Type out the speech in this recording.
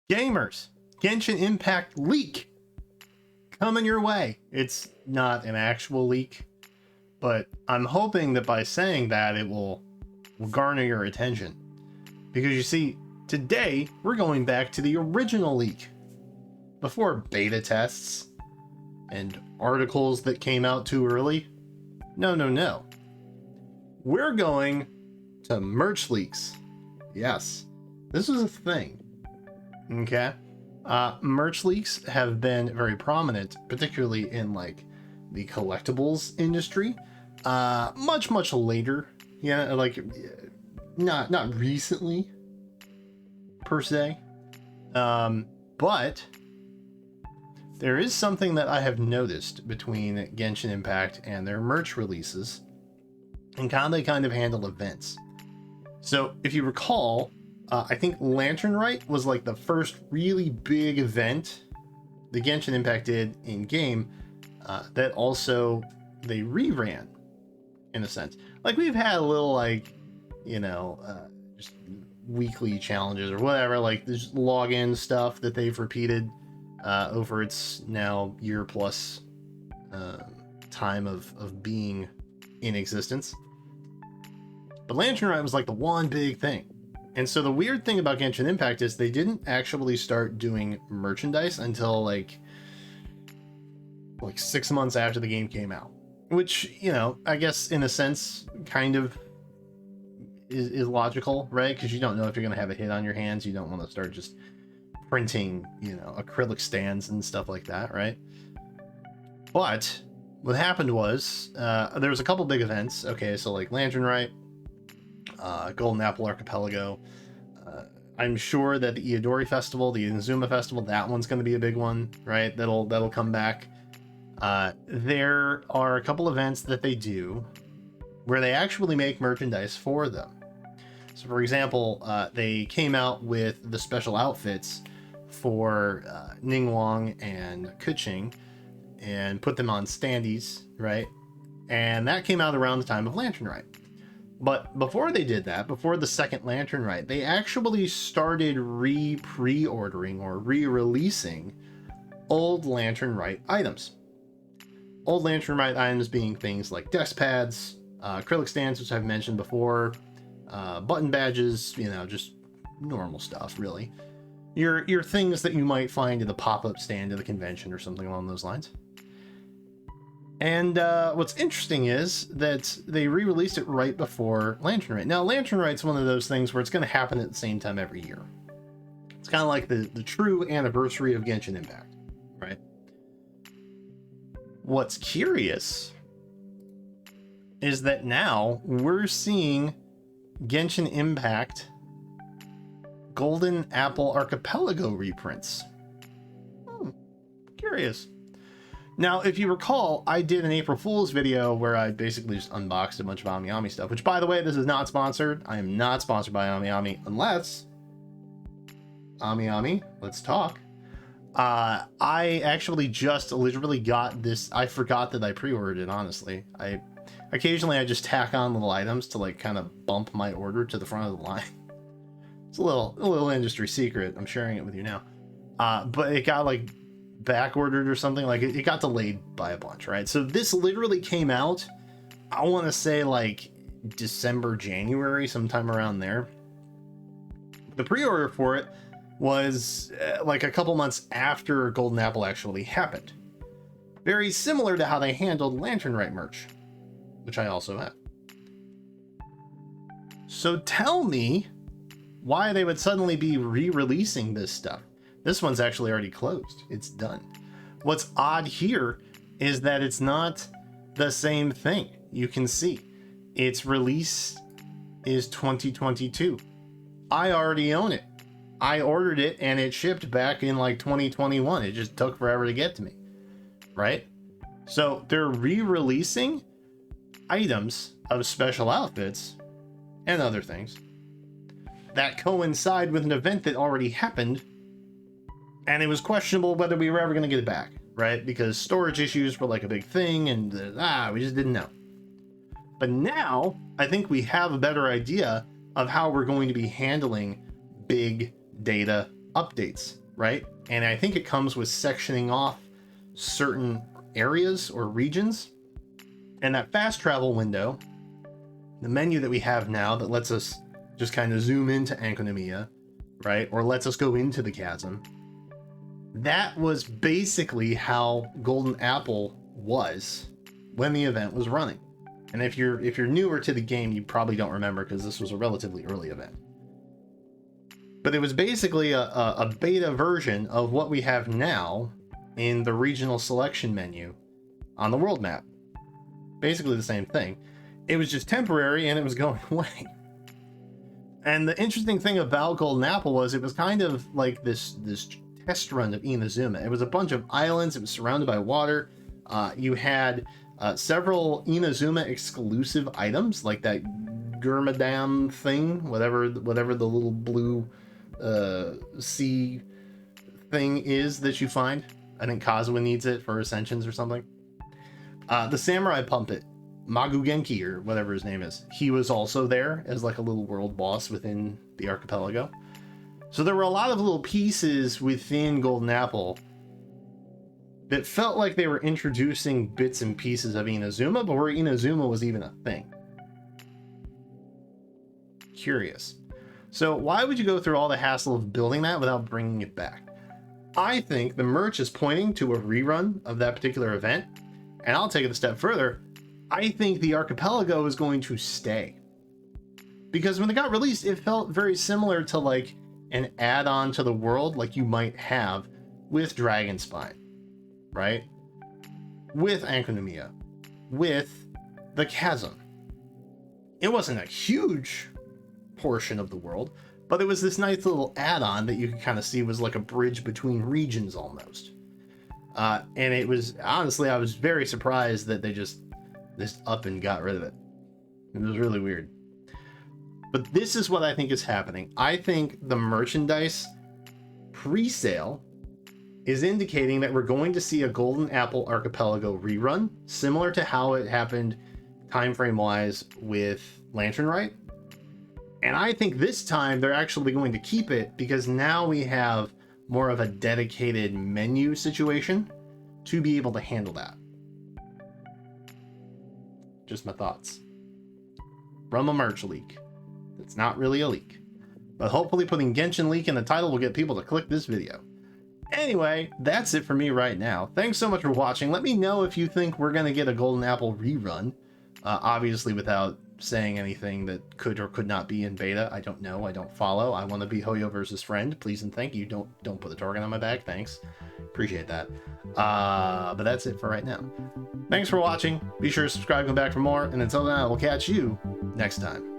Gamers, Genshin Impact leak coming your way. It's not an actual leak, but I'm hoping that by saying that it will garner your attention. Because you see, today we're going back to the original leak. Before beta tests and articles that came out too early. No. We're going to merch leaks. Yes, this was a thing. Okay. Merch leaks have been very prominent, particularly in like the collectibles industry. Much later. Yeah, like not recently per se. But there is something that I have noticed between Genshin Impact and their merch releases and how they kind of handle events. So if you recall, I think Lantern Rite was like the first really big event the Genshin Impact did in game that also they reran in a sense. Like we've had a little like, just weekly challenges or whatever, like there's login stuff that they've repeated over its now year plus time of being in existence. But Lantern Rite was like the one big thing. And so the weird thing about Genshin Impact is they didn't actually start doing merchandise until like 6 months after the game came out. Which, I guess in a sense kind of is logical, right? Because you don't know if you're going to have a hit on your hands. You don't want to start just printing, acrylic stands and stuff like that, right? But what happened was there was a couple big events. Okay, so like Lantern Rite, Golden Apple Archipelago. I'm sure that the Iodori Festival, the Inazuma Festival, that one's going to be a big one, right? That'll come back. There are a couple events that they do where they actually make merchandise for them. So, for example, they came out with the special outfits for Ningguang and Keqing and put them on standees, right? And that came out around the time of Lantern Rite. But before they did that, before the second Lantern Rite, they actually started pre-ordering or re-releasing old Lantern Rite items. Old Lantern Rite items being things like desk pads, acrylic stands, which I've mentioned before, button badges, just normal stuff, really. Your things that you might find in the pop-up stand at the convention or something along those lines. And what's interesting is that they re-released it right before Lantern Rite. Now, Lantern Rite's one of those things where it's going to happen at the same time every year. It's kind of like the true anniversary of Genshin Impact, right? What's curious is that now we're seeing Genshin Impact Golden Apple Archipelago reprints. Curious. Now, if you recall, I did an April Fool's video where I basically just unboxed a bunch of AmiAmi stuff, which, by the way, this is not sponsored. I am not sponsored by AmiAmi unless AmiAmi, let's talk. I actually just literally got this. I forgot that I pre-ordered it, honestly. Occasionally I just tack on little items to like kind of bump my order to the front of the line. It's a little industry secret. I'm sharing it with you now. But it got like back ordered or something, like it got delayed by a bunch, right? So this literally came out, I want to say like December, January, sometime around there. The pre-order for it was like a couple months after Golden Apple actually happened. Very similar to how they handled Lantern Rite merch, which I also have. So tell me why they would suddenly be re-releasing this stuff. This one's actually already closed. It's done. What's odd here is that it's not the same thing. You can see its release is 2022. I already own it. I ordered it and it shipped back in like 2021. It just took forever to get to me, right? So they're re-releasing items of special outfits and other things that coincide with an event that already happened, and it was questionable whether we were ever going to get it back, right? Because storage issues were like a big thing, and we just didn't know. But now I think we have a better idea of how we're going to be handling big data updates, right? And I think it comes with sectioning off certain areas or regions. And that fast travel window, the menu that we have now that lets us just kind of zoom into Ankonomia, right? Or lets us go into the chasm. That was basically how Golden Apple was when the event was running. And if you're newer to the game, you probably don't remember because this was a relatively early event. But it was basically a beta version of what we have now in the regional selection menu on the world map. Basically the same thing. It was just temporary and it was going away. And the interesting thing about Golden Apple was it was kind of like this test run of Inazuma. It was a bunch of islands. It was surrounded by water. You had several Inazuma exclusive items like that Gurmadam thing, whatever the little blue sea thing is that you find. I think Kazuha needs it for Ascensions or something. The Samurai Puppet, Magugenki or whatever his name is, he was also there as like a little world boss within the archipelago. So there were a lot of little pieces within Golden Apple that felt like they were introducing bits and pieces of Inazuma, but where Inazuma was even a thing. Curious. So why would you go through all the hassle of building that without bringing it back? I think the merch is pointing to a rerun of that particular event, and I'll take it a step further. I think the archipelago is going to stay. Because when it got released, it felt very similar to like an add-on to the world like you might have with Dragonspine, right? With Ankonomia, with the Chasm. It wasn't a huge portion of the world, but it was this nice little add-on that you could kind of see was like a bridge between regions almost. And it was, honestly, I was very surprised that they just up and got rid of it. It was really weird. But this is what I think is happening. I think the merchandise pre-sale is indicating that we're going to see a Golden Apple Archipelago rerun, similar to how it happened time frame wise with Lantern Rite. And I think this time they're actually going to keep it because now we have more of a dedicated menu situation to be able to handle that. Just my thoughts. From a merch leak. It's not really a leak. But hopefully putting Genshin leak in the title will get people to click this video. Anyway, that's it for me right now. Thanks so much for watching. Let me know if you think we're going to get a Golden Apple rerun. Obviously without saying anything that could or could not be in beta. I don't know. I don't follow. I want to be Hoyo versus friend. Please and thank you. Don't put the target on my back. Thanks. Appreciate that. But that's it for right now. Thanks for watching. Be sure to subscribe, come back for more. And until then, I will catch you next time.